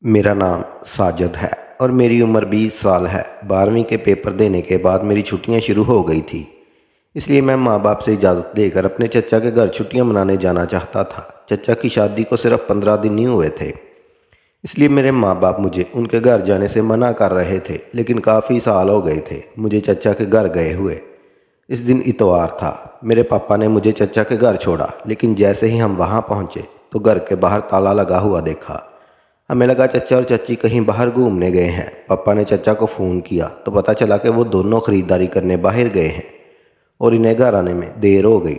मेरा नाम साजिद है और मेरी उम्र 20 साल है। 12वीं के पेपर देने के बाद मेरी छुट्टियां शुरू हो गई थी, इसलिए मैं माँ बाप से इजाज़त लेकर अपने चचा के घर छुट्टियां मनाने जाना चाहता था। चचा की शादी को सिर्फ 15 दिन ही हुए थे, इसलिए मेरे माँ बाप मुझे उनके घर जाने से मना कर रहे थे, लेकिन काफ़ी साल हो गए थे मुझे चचा के घर गए हुए। इस दिन इतवार था। मेरे पापा ने मुझे चचा के घर छोड़ा, लेकिन जैसे ही हम वहाँ पहुँचे तो घर के बाहर ताला लगा हुआ देखा। हमें लगा चचा और चची कहीं बाहर घूमने गए हैं। पापा ने चचा को फ़ोन किया तो पता चला कि वो दोनों ख़रीदारी करने बाहर गए हैं और इन्हें घर आने में देर हो गई।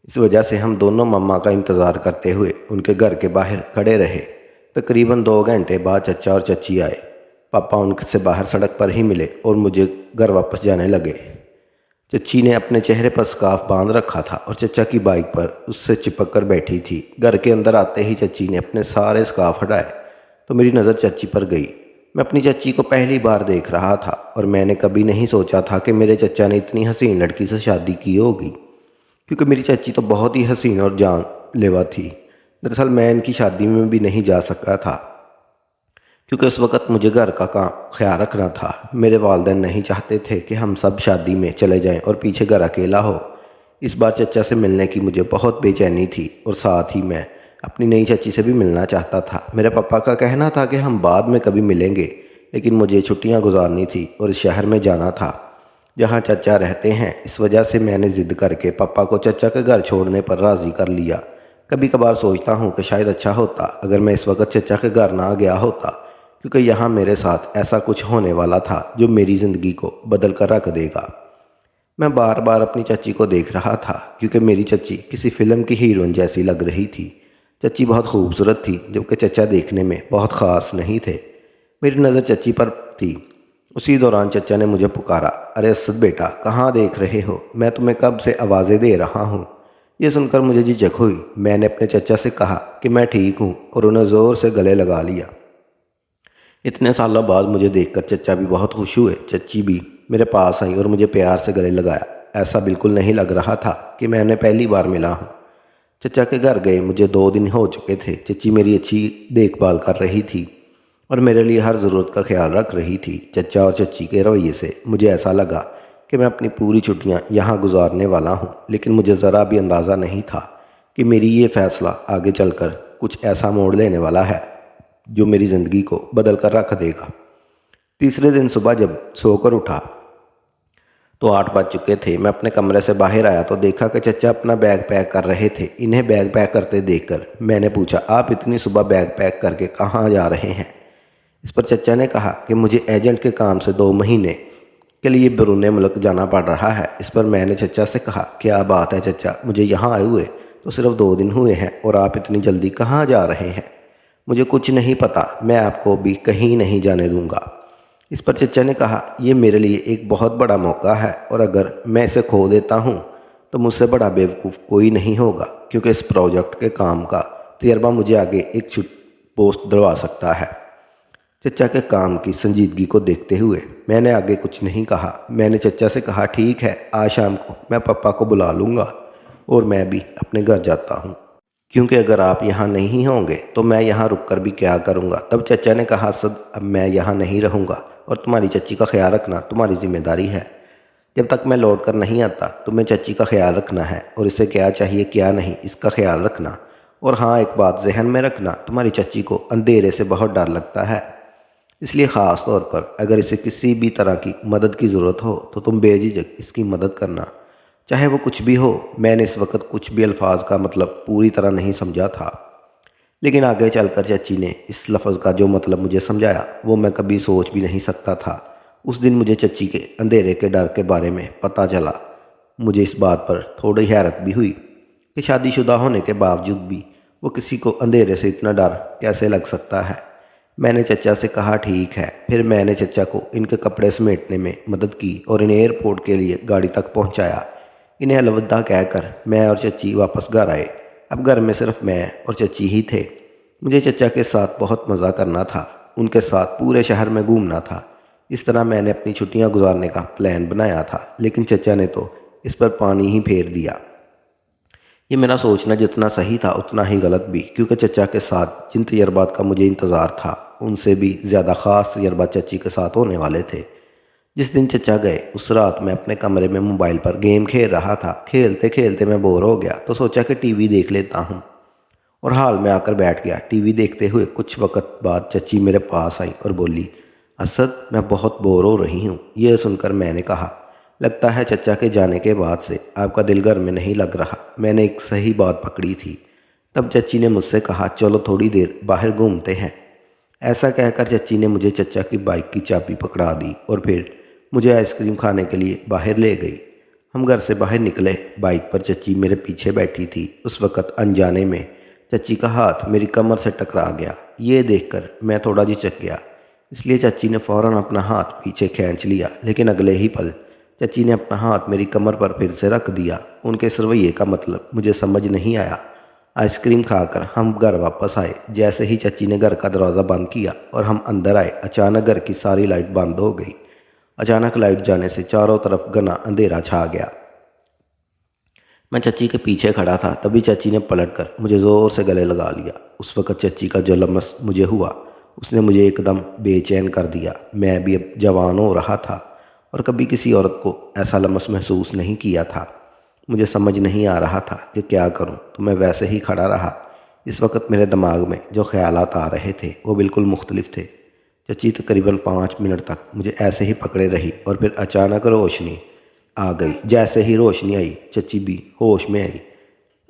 इस वजह से हम दोनों मम्मा का इंतज़ार करते हुए उनके घर के बाहर खड़े रहे। तकरीबन 2 घंटे बाद चचा और चची आए। पापा उनसे बाहर सड़क पर ही मिले और मुझे घर वापस जाने लगे। चची ने अपने चेहरे पर स्कार्फ बांध रखा था और चचा की बाइक पर उससे चिपक कर बैठी थी। घर के अंदर आते ही चची ने अपने सारे स्कार्फ हटाए तो मेरी नज़र चची पर गई। मैं अपनी चची को पहली बार देख रहा था और मैंने कभी नहीं सोचा था कि मेरे चचा ने इतनी हसीन लड़की से शादी की होगी, क्योंकि मेरी चची तो बहुत ही हसीन और जानलेवा थी। दरअसल मैं इनकी शादी में भी नहीं जा सका था, क्योंकि उस वक़्त मुझे घर का ख्याल रखना था। मेरे वालिदैन नहीं चाहते थे कि हम सब शादी में चले जाएं और पीछे घर अकेला हो। इस बार चचा से मिलने की मुझे बहुत बेचैनी थी और साथ ही मैं अपनी नई चची से भी मिलना चाहता था। मेरे पापा का कहना था कि हम बाद में कभी मिलेंगे, लेकिन मुझे छुट्टियां गुजारनी थी और इस शहर में जाना था जहां चचा रहते हैं। इस वजह से मैंने ज़िद करके पापा को चचा के घर छोड़ने पर राज़ी कर लिया। कभी कभार सोचता हूँ कि शायद अच्छा होता अगर मैं इस वक्त चचा के घर ना गया होता, क्योंकि यहाँ मेरे साथ ऐसा कुछ होने वाला था जो मेरी ज़िंदगी को बदल कर रख देगा। मैं बार बार अपनी चची को देख रहा था, क्योंकि मेरी चची किसी फिल्म की हीरोइन जैसी लग रही थी। चची बहुत खूबसूरत थी, जबकि चचा देखने में बहुत ख़ास नहीं थे। मेरी नज़र चची पर थी। उसी दौरान चचा ने मुझे पुकारा, अरे असद बेटा, कहाँ देख रहे हो? मैं तुम्हें कब से आवाज़ें दे रहा हूँ। यह सुनकर मुझे झिझक हुई। मैंने अपने चचा से कहा कि मैं ठीक हूँ और उन्हें ज़ोर से गले लगा लिया। इतने सालों बाद मुझे देखकर चचा भी बहुत खुश हुए। चची भी मेरे पास आई और मुझे प्यार से गले लगाया। ऐसा बिल्कुल नहीं लग रहा था कि मैं उन्हें पहली बार मिला हूँ। चचा के घर गए मुझे 2 दिन हो चुके थे। चची मेरी अच्छी देखभाल कर रही थी और मेरे लिए हर ज़रूरत का ख्याल रख रही थी। चचा और चची के रवैये से मुझे ऐसा लगा कि मैं अपनी पूरी छुट्टियां यहाँ गुजारने वाला हूँ, लेकिन मुझे ज़रा भी अंदाज़ा नहीं था कि मेरी ये फ़ैसला आगे चलकर कुछ ऐसा मोड़ लेने वाला है जो मेरी ज़िंदगी को बदल कर रख देगा। तीसरे दिन सुबह जब सोकर उठा तो 8 बज चुके थे। मैं अपने कमरे से बाहर आया तो देखा कि चचा अपना बैग पैक कर रहे थे। इन्हें बैग पैक करते देखकर मैंने पूछा, आप इतनी सुबह बैग पैक करके कहाँ जा रहे हैं? इस पर चचा ने कहा कि मुझे एजेंट के काम से 2 महीने के लिए बैरून मुल्क जाना पड़ रहा है। इस पर मैंने चचा से कहा, क्या बात है चचा, मुझे यहाँ आए हुए तो सिर्फ 2 दिन हुए हैं और आप इतनी जल्दी कहाँ जा रहे हैं? मुझे कुछ नहीं पता, मैं आपको भी कहीं नहीं जाने दूंगा। इस पर चचा ने कहा, यह मेरे लिए एक बहुत बड़ा मौका है और अगर मैं इसे खो देता हूँ तो मुझसे बड़ा बेवकूफ़ कोई नहीं होगा, क्योंकि इस प्रोजेक्ट के काम का तजर्बा मुझे आगे एक पोस्ट दिलवा सकता है। चचा के काम की संजीदगी को देखते हुए मैंने आगे कुछ नहीं कहा। मैंने चचा से कहा, ठीक है, आज शाम को मैं पापा को बुला लूँगा और मैं भी अपने घर जाता हूँ, क्योंकि अगर आप यहाँ नहीं होंगे तो मैं यहाँ रुक कर भी क्या करूँगा। तब चचा ने कहा, सद, अब मैं यहाँ नहीं रहूँगा और तुम्हारी चची का ख्याल रखना तुम्हारी जिम्मेदारी है। जब तक मैं लौट कर नहीं आता तुम्हें चची का ख्याल रखना है और इसे क्या चाहिए क्या नहीं इसका ख्याल रखना। और हाँ, एक बात जहन में रखना, तुम्हारी चची को अंधेरे से बहुत डर लगता है, इसलिए ख़ास तौर पर अगर इसे किसी भी तरह की मदद की ज़रूरत हो तो तुम बेझिझक इसकी मदद करना, चाहे वो कुछ भी हो। मैंने इस वक्त कुछ भी अल्फाज का मतलब पूरी तरह नहीं समझा था, लेकिन आगे चलकर चची ने इस लफ्ज़ का जो मतलब मुझे समझाया वो मैं कभी सोच भी नहीं सकता था। उस दिन मुझे चची के अंधेरे के डर के बारे में पता चला। मुझे इस बात पर थोड़ी हैरत भी हुई कि शादीशुदा होने के बावजूद भी वो किसी को अंधेरे से इतना डर कैसे लग सकता है। मैंने चचा से कहा, ठीक है। फिर मैंने चचा को इनके कपड़े समेटने में मदद की और इन्हें एयरपोर्ट के लिए गाड़ी तक पहुंचाया। इन्हें अलविदा कहकर मैं और चची वापस घर आए। अब घर में सिर्फ मैं और चची ही थे। मुझे चचा के साथ बहुत मज़ा करना था, उनके साथ पूरे शहर में घूमना था। इस तरह मैंने अपनी छुट्टियां गुजारने का प्लान बनाया था, लेकिन चचा ने तो इस पर पानी ही फेर दिया। ये मेरा सोचना जितना सही था उतना ही गलत भी, क्योंकि चचा के साथ जिन तजर्बात का मुझे इंतज़ार था उनसे भी ज़्यादा ख़ास तजर्बा चची के साथ होने वाले थे। जिस दिन चचा गए उस रात मैं अपने कमरे में मोबाइल पर गेम खेल रहा था। खेलते खेलते मैं बोर हो गया तो सोचा कि टीवी देख लेता हूँ, और हाल में आकर बैठ गया। टीवी देखते हुए कुछ वक्त बाद चची मेरे पास आई और बोली, असद मैं बहुत बोर हो रही हूँ। यह सुनकर मैंने कहा, लगता है चचा के जाने के बाद से आपका दिल घर में नहीं लग रहा। मैंने एक सही बात पकड़ी थी। तब चची ने मुझसे कहा, चलो थोड़ी देर बाहर घूमते हैं। ऐसा कहकर चची ने मुझे चचा की बाइक की चाबी पकड़ा दी और फिर मुझे आइसक्रीम खाने के लिए बाहर ले गई। हम घर से बाहर निकले। बाइक पर चची मेरे पीछे बैठी थी। उस वक़्त अनजाने में चची का हाथ मेरी कमर से टकरा गया। ये देखकर मैं थोड़ा झिझक गया, इसलिए चची ने फ़ौरन अपना हाथ पीछे खींच लिया। लेकिन अगले ही पल चची ने अपना हाथ मेरी कमर पर फिर से रख दिया। उनके इस रवैये का मतलब मुझे समझ नहीं आया। आइसक्रीम खाकर हम घर वापस आए। जैसे ही चची ने घर का दरवाज़ा बंद किया और हम अंदर आए, अचानक घर की सारी लाइट बंद हो गई। अचानक लाइट जाने से चारों तरफ घना अंधेरा छा गया। मैं चची के पीछे खड़ा था, तभी चची ने पलटकर मुझे ज़ोर से गले लगा लिया। उस वक़्त चची का जो लम्स मुझे हुआ उसने मुझे एकदम बेचैन कर दिया। मैं भी अब जवान हो रहा था और कभी किसी औरत को ऐसा लम्स महसूस नहीं किया था। मुझे समझ नहीं आ रहा था कि क्या करूं, तो मैं वैसे ही खड़ा रहा। इस वक्त मेरे दिमाग में जो ख्यालात आ रहे थे वो बिल्कुल मुख्तलिफ थे। चची तकरीबन 5 मिनट तक मुझे ऐसे ही पकड़े रही और फिर अचानक रोशनी आ गई। जैसे ही रोशनी आई चची भी होश में आई।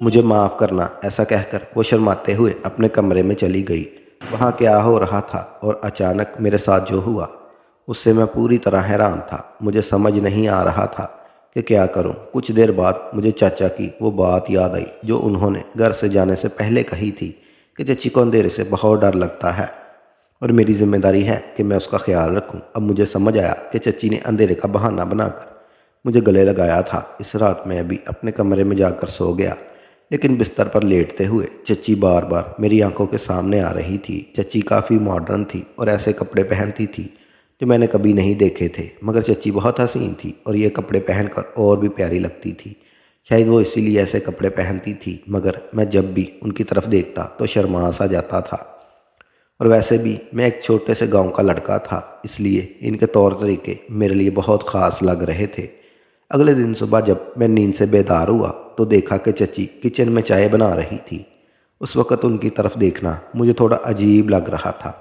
मुझे माफ़ करना, ऐसा कहकर वो शर्माते हुए अपने कमरे में चली गई। वहाँ क्या हो रहा था और अचानक मेरे साथ जो हुआ उससे मैं पूरी तरह हैरान था। मुझे समझ नहीं आ रहा था कि क्या करूं। कुछ देर बाद मुझे चाचा की वो बात याद आई जो उन्होंने घर से जाने से पहले कही थी कि चची को अंधेरे से बहुत डर लगता है और मेरी जिम्मेदारी है कि मैं उसका ख्याल रखूं। अब मुझे समझ आया कि चची ने अंधेरे का बहाना बनाकर मुझे गले लगाया था। इस रात मैं भी अपने कमरे में जाकर सो गया, लेकिन बिस्तर पर लेटते हुए चची बार बार मेरी आंखों के सामने आ रही थी। चची काफ़ी मॉडर्न थी और ऐसे कपड़े पहनती थी जो मैंने कभी नहीं देखे थे, मगर चची बहुत हसीन थी और ये कपड़े पहनकर और भी प्यारी लगती थी। शायद वो इसीलिए ऐसे कपड़े पहनती थी, मगर मैं जब भी उनकी तरफ देखता तो शर्मा सा जाता था। और वैसे भी मैं एक छोटे से गांव का लड़का था, इसलिए इनके तौर तरीके मेरे लिए बहुत ख़ास लग रहे थे। अगले दिन सुबह जब मैं नींद से बेदार हुआ तो देखा कि चची किचन में चाय बना रही थी। उस वक़्त उनकी तरफ देखना मुझे थोड़ा अजीब लग रहा था।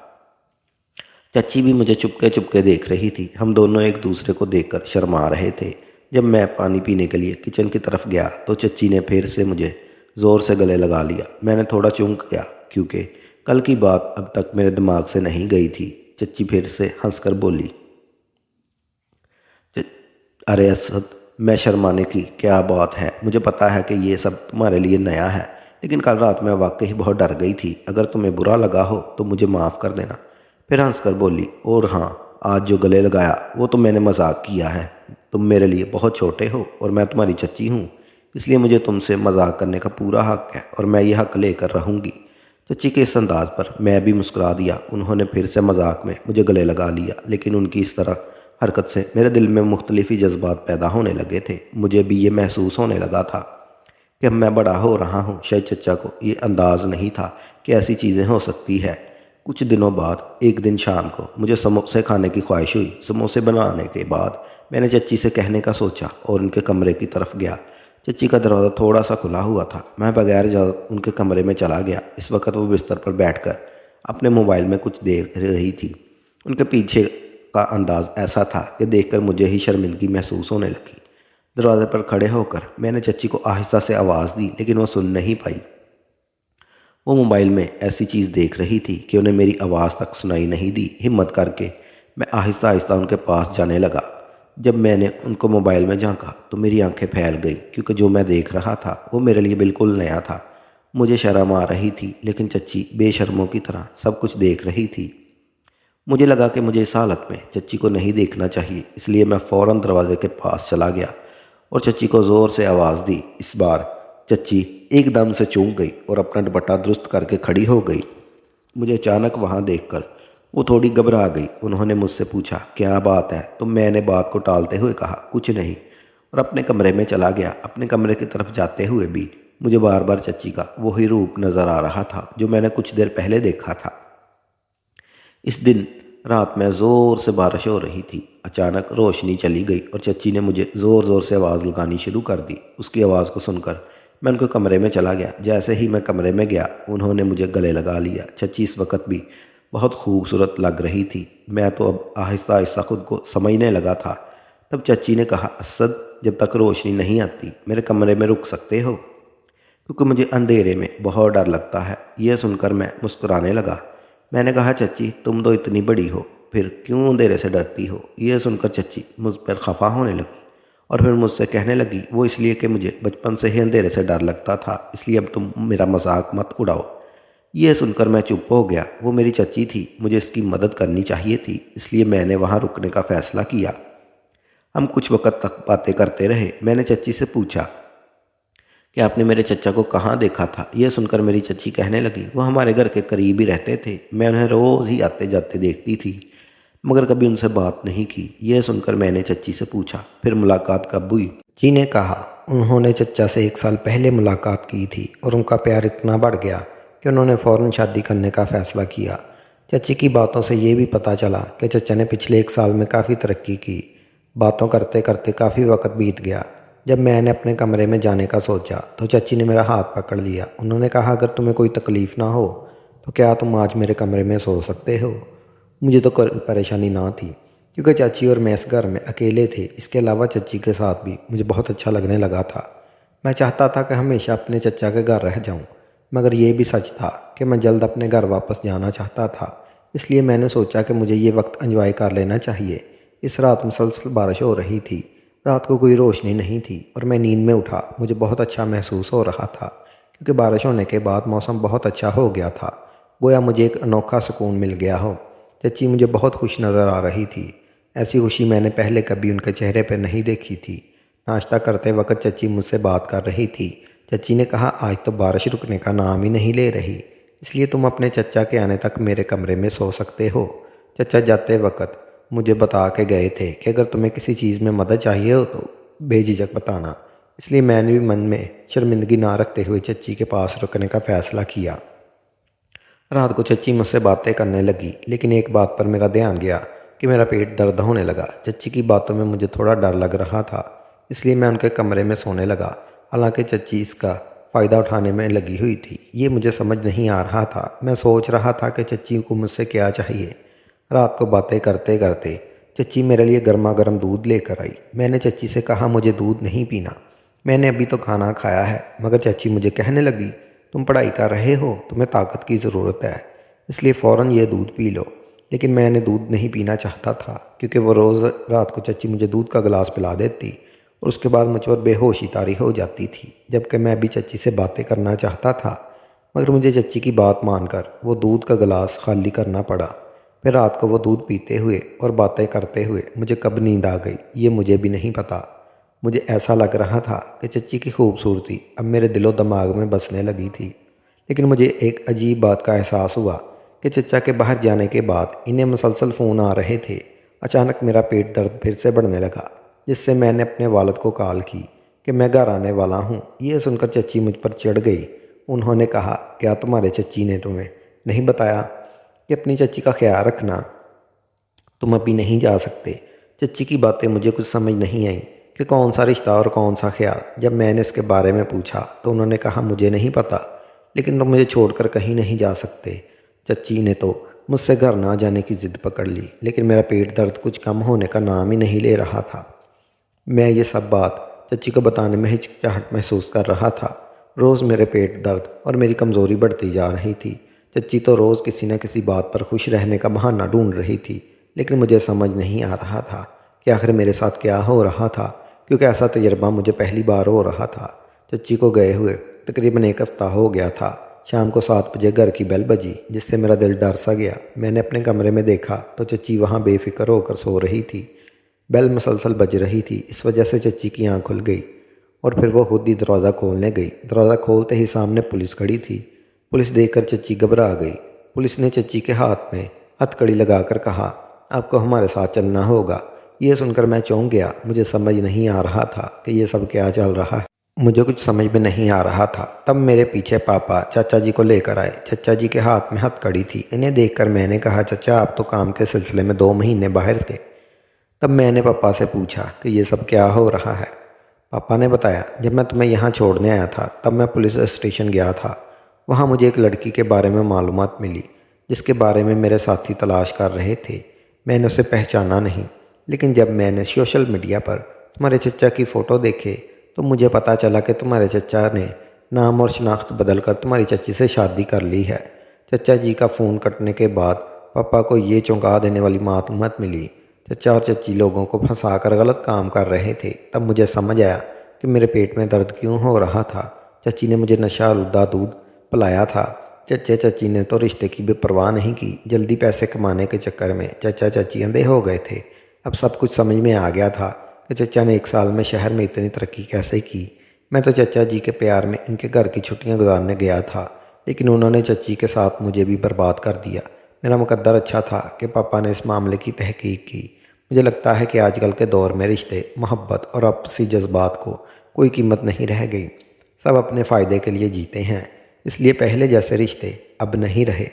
चची भी मुझे चुपके चुपके देख रही थी। हम दोनों एक दूसरे को देखकर शर्मा रहे थे। जब मैं पानी पीने के लिए किचन की तरफ गया तो चची ने फिर से मुझे ज़ोर से गले लगा लिया। मैंने थोड़ा चौंक गया क्योंकि कल की बात अब तक मेरे दिमाग से नहीं गई थी। चची फिर से हंसकर बोली, "च- अरे असद, मैं शर्माने की क्या बात है। मुझे पता है कि ये सब तुम्हारे लिए नया है, लेकिन कल रात मैं वाकई बहुत डर गई थी। अगर तुम्हें बुरा लगा हो तो मुझे माफ़ कर देना।" फिर हंसकर बोली, और हाँ, आज जो गले लगाया वो तो मैंने मजाक किया है। तुम मेरे लिए बहुत छोटे हो और मैं तुम्हारी चच्ची हूँ, इसलिए मुझे तुमसे मजाक करने का पूरा हक है और मैं ये हक लेकर रहूँगी। चच्ची के इस अंदाज पर मैं भी मुस्कुरा दिया। उन्होंने फिर से मजाक में मुझे गले लगा लिया, लेकिन उनकी इस तरह हरकत से मेरे दिल में मुख्तलिफ ही जज्बात पैदा होने लगे थे। मुझे भी ये महसूस होने लगा था कि अब मैं बड़ा हो रहा हूँ। शायद चचा को ये अंदाज़ नहीं था कि ऐसी चीज़ें हो सकती है। कुछ दिनों बाद एक दिन शाम को मुझे समोसे खाने की ख्वाहिश हुई। समोसे बनाने के बाद मैंने चच्ची से कहने का सोचा और उनके कमरे की तरफ गया। चच्ची का दरवाज़ा थोड़ा सा खुला हुआ था। मैं बगैर इजाज़त उनके कमरे में चला गया। इस वक्त वो बिस्तर पर बैठकर अपने मोबाइल में कुछ देख रही थी। उनके पीछे का अंदाज़ ऐसा था कि देखकर मुझे ही शर्मिंदगी महसूस होने लगी। दरवाजे पर खड़े होकर मैंने चच्ची को आहिस्ता से आवाज़ दी, लेकिन वो सुन नहीं पाई। वो मोबाइल में ऐसी चीज़ देख रही थी कि उन्हें मेरी आवाज़ तक सुनाई नहीं दी। हिम्मत करके मैं आहिस्ता आहिस्ता उनके पास जाने लगा। जब मैंने उनको मोबाइल में झांका तो मेरी आंखें फैल गई, क्योंकि जो मैं देख रहा था वो मेरे लिए बिल्कुल नया था। मुझे शर्म आ रही थी, लेकिन चच्ची बेशर्मों की तरह सब कुछ देख रही थी। मुझे लगा कि मुझे इस हालत में चच्ची को नहीं देखना चाहिए, इसलिए मैं फ़ौरन दरवाजे के पास चला गया और चच्ची को ज़ोर से आवाज़ दी। इस बार चच्ची एकदम से चूक गई और अपना दुपट्टा दुरुस्त करके खड़ी हो गई। मुझे अचानक वहाँ देखकर वो थोड़ी घबरा गई। उन्होंने मुझसे पूछा, क्या बात है? तो मैंने बात को टालते हुए कहा, कुछ नहीं, और अपने कमरे में चला गया। अपने कमरे की तरफ जाते हुए भी मुझे बार बार चच्ची का वही रूप नज़र आ रहा था जो मैंने कुछ देर पहले देखा था। इस दिन रात में ज़ोर से बारिश हो रही थी। अचानक रोशनी चली गई और चच्ची ने मुझे ज़ोर ज़ोर से आवाज़ लगानी शुरू कर दी। उसकी आवाज़ को सुनकर मैं उनके कमरे में चला गया। जैसे ही मैं कमरे में गया उन्होंने मुझे गले लगा लिया। चच्ची इस वक्त भी बहुत खूबसूरत लग रही थी। मैं तो अब आहिस्ता आहिस्ता खुद को समझने लगा था। तब चच्ची ने कहा, असद, जब तक रोशनी नहीं आती मेरे कमरे में रुक सकते हो, क्योंकि मुझे अंधेरे में बहुत डर लगता है। यह सुनकर मैं मुस्कुराने लगा। मैंने कहा, चच्ची तुम तो इतनी बड़ी हो, फिर क्यों अंधेरे से डरती हो? यह सुनकर चच्ची मुझ पर खफा होने लगी और फिर मुझसे कहने लगी, वो इसलिए कि मुझे बचपन से ही अंधेरे से डर लगता था, इसलिए अब तुम मेरा मजाक मत उड़ाओ। यह सुनकर मैं चुप हो गया। वो मेरी चच्ची थी, मुझे इसकी मदद करनी चाहिए थी, इसलिए मैंने वहाँ रुकने का फ़ैसला किया। हम कुछ वक्त तक बातें करते रहे। मैंने चच्ची से पूछा कि आपने मेरे चचा को कहाँ देखा था? यह सुनकर मेरी चच्ची कहने लगी, वो हमारे घर के करीब ही रहते थे, मैं उन्हें रोज़ ही आते जाते देखती थी, मगर कभी उनसे बात नहीं की। यह सुनकर मैंने चच्ची से पूछा, फिर मुलाकात कब हुई? जी ने कहा, उन्होंने चचा से 1 साल पहले मुलाकात की थी और उनका प्यार इतना बढ़ गया कि उन्होंने फ़ौरन शादी करने का फ़ैसला किया। चच्ची की बातों से ये भी पता चला कि चचा ने पिछले 1 साल में काफ़ी तरक्की की। बातों करते करते काफ़ी वक्त बीत गया। जब मैंने अपने कमरे में जाने का सोचा तो चच्ची ने मेरा हाथ पकड़ लिया। उन्होंने कहा, अगर तुम्हें कोई तकलीफ़ ना हो तो क्या तुम आज मेरे कमरे में सो सकते हो? मुझे तो कोई परेशानी ना थी, क्योंकि चाची और मैं इस घर में अकेले थे। इसके अलावा चच्ची के साथ भी मुझे बहुत अच्छा लगने लगा था। मैं चाहता था कि हमेशा अपने चचा के घर रह जाऊं, मगर यह भी सच था कि मैं जल्द अपने घर वापस जाना चाहता था। इसलिए मैंने सोचा कि मुझे ये वक्त एंजॉय कर लेना चाहिए। इस रात मुसलसल बारिश हो रही थी। रात को कोई रोशनी नहीं थी और मैं नींद में उठा। मुझे बहुत अच्छा महसूस हो रहा था, क्योंकि बारिश होने के बाद मौसम बहुत अच्छा हो गया था। गोया मुझे एक अनोखा सुकून मिल गया हो। चच्ची मुझे बहुत खुश नज़र आ रही थी। ऐसी खुशी मैंने पहले कभी उनके चेहरे पर नहीं देखी थी। नाश्ता करते वक्त चच्ची मुझसे बात कर रही थी। चच्ची ने कहा, आज तो बारिश रुकने का नाम ही नहीं ले रही, इसलिए तुम अपने चचा के आने तक मेरे कमरे में सो सकते हो। चचा जाते वक्त मुझे बता के गए थे कि अगर तुम्हें किसी चीज़ में मदद चाहिए हो तो बेझिझक बताना। इसलिए मैंने भी मन में शर्मिंदगी ना रखते हुए चच्ची के पास रुकने का फ़ैसला किया। रात को चच्ची मुझसे बातें करने लगी, लेकिन एक बात पर मेरा ध्यान गया कि मेरा पेट दर्द होने लगा। चच्ची की बातों में मुझे थोड़ा डर लग रहा था, इसलिए मैं उनके कमरे में सोने लगा। हालांकि चच्ची इसका फ़ायदा उठाने में लगी हुई थी, ये मुझे समझ नहीं आ रहा था। मैं सोच रहा था कि चच्ची को मुझसे क्या चाहिए। रात को बातें करते करते चच्ची मेरे लिए गर्मा गर्म दूध लेकर आई। मैंने चच्ची से कहा, मुझे दूध नहीं पीना, मैंने अभी तो खाना खाया है। मगर चच्ची मुझे कहने लगी, तुम पढ़ाई कर रहे हो, तुम्हें ताकत की ज़रूरत है, इसलिए फ़ौरन ये दूध पी लो। लेकिन मैंने दूध नहीं पीना चाहता था, क्योंकि वो रोज़ रात को चच्ची मुझे दूध का गिलास पिला देती और उसके बाद मुझ पर बेहोशी तारी हो जाती थी, जबकि मैं भी चच्ची से बातें करना चाहता था। मगर मुझे चच्ची की बात मानकर वो दूध का गिलास खाली करना पड़ा। फिर रात को वो दूध पीते हुए और बातें करते हुए मुझे कब नींद आ गई ये मुझे भी नहीं पता। मुझे ऐसा लग रहा था कि चच्ची की खूबसूरती अब मेरे दिलो दिमाग में बसने लगी थी। लेकिन मुझे एक अजीब बात का एहसास हुआ कि चचा के बाहर जाने के बाद इन्हें मुसलसल फ़ोन आ रहे थे। अचानक मेरा पेट दर्द फिर से बढ़ने लगा, जिससे मैंने अपने वालिद को कॉल की कि मैं घर आने वाला हूँ। ये सुनकर चच्ची मुझ पर चढ़ गई। उन्होंने कहा, क्या तुम्हारे चच्ची ने तुम्हें नहीं बताया कि अपनी चच्ची का ख्याल रखना, तुम अभी नहीं जा सकते? चच्ची की बातें मुझे कुछ समझ नहीं आई कि कौन सा रिश्ता और कौन सा ख्याल। जब मैंने इसके बारे में पूछा तो उन्होंने कहा, मुझे नहीं पता, लेकिन तुम मुझे छोड़कर कहीं नहीं जा सकते। चच्ची ने तो मुझसे घर ना जाने की ज़िद पकड़ ली, लेकिन मेरा पेट दर्द कुछ कम होने का नाम ही नहीं ले रहा था। मैं ये सब बात चच्ची को बताने में हिचकिचाहट महसूस कर रहा था। रोज़ मेरे पेट दर्द और मेरी कमज़ोरी बढ़ती जा रही थी। चच्ची तो रोज़ किसी न किसी बात पर खुश रहने का बहाना ढूंढ रही थी, लेकिन मुझे समझ नहीं आ रहा था कि आखिर मेरे साथ क्या हो रहा था, क्योंकि ऐसा तजर्बा मुझे पहली बार हो रहा था। चच्ची को गए हुए तकरीबन 1 हफ्ता हो गया था। शाम को 7 बजे घर की बेल बजी, जिससे मेरा दिल डर सा गया। मैंने अपने कमरे में देखा तो चच्ची वहाँ बेफिक्र होकर सो रही थी। बेल मुसलसल बज रही थी, इस वजह से चच्ची की आँख खुल गई और फिर वो खुद ही दरवाज़ा खोलने गई। दरवाज़ा खोलते ही सामने पुलिस खड़ी थी। पुलिस देखकर चच्ची घबरा गई। पुलिस ने चच्ची के हाथ में हथकड़ी लगाकर कहा, आपको हमारे साथ चलना होगा। ये सुनकर मैं चौंक गया। मुझे समझ नहीं आ रहा था कि ये सब क्या चल रहा है। मुझे कुछ समझ में नहीं आ रहा था। तब मेरे पीछे पापा चाचा जी को लेकर आए। चाचा जी के हाथ में हथकड़ी थी। इन्हें देखकर मैंने कहा, चाचा आप तो काम के सिलसिले में 2 महीने बाहर थे। तब मैंने पापा से पूछा कि ये सब क्या हो रहा है। पापा ने बताया, जब मैं तुम्हें यहाँ छोड़ने आया था तब मैं पुलिस स्टेशन गया था। वहाँ मुझे एक लड़की के बारे में मालूमात मिली जिसके बारे में मेरे साथी तलाश कर रहे थे। मैंने उसे पहचाना नहीं, लेकिन जब मैंने सोशल मीडिया पर तुम्हारे चचा की फ़ोटो देखे तो मुझे पता चला कि तुम्हारे चचा ने नाम और शनाख्त बदल कर तुम्हारी चाची से शादी कर ली है। चचा जी का फ़ोन कटने के बाद पापा को ये चौंका देने वाली मालूमात मिली। चचा और चाची लोगों को फंसाकर गलत काम कर रहे थे। तब मुझे समझ आया कि मेरे पेट में दर्द क्यों हो रहा था। चाची ने मुझे नशा आलूदा दूध पिलाया था। चचा चाची ने तो रिश्ते की भी परवाह नहीं की। जल्दी पैसे कमाने के चक्कर में चचा चाची अंधे हो गए थे। अब सब कुछ समझ में आ गया था कि चचा ने 1 साल में शहर में इतनी तरक्की कैसे की। मैं तो चचा जी के प्यार में इनके घर की छुट्टियां गुजारने गया था, लेकिन उन्होंने चची के साथ मुझे भी बर्बाद कर दिया। मेरा मुकद्दर अच्छा था कि पापा ने इस मामले की तहकीक की। मुझे लगता है कि आजकल के दौर में रिश्ते, मोहब्बत और आपसी जज्बात को कोई कीमत नहीं रह गई। सब अपने फ़ायदे के लिए जीते हैं, इसलिए पहले जैसे रिश्ते अब नहीं रहे।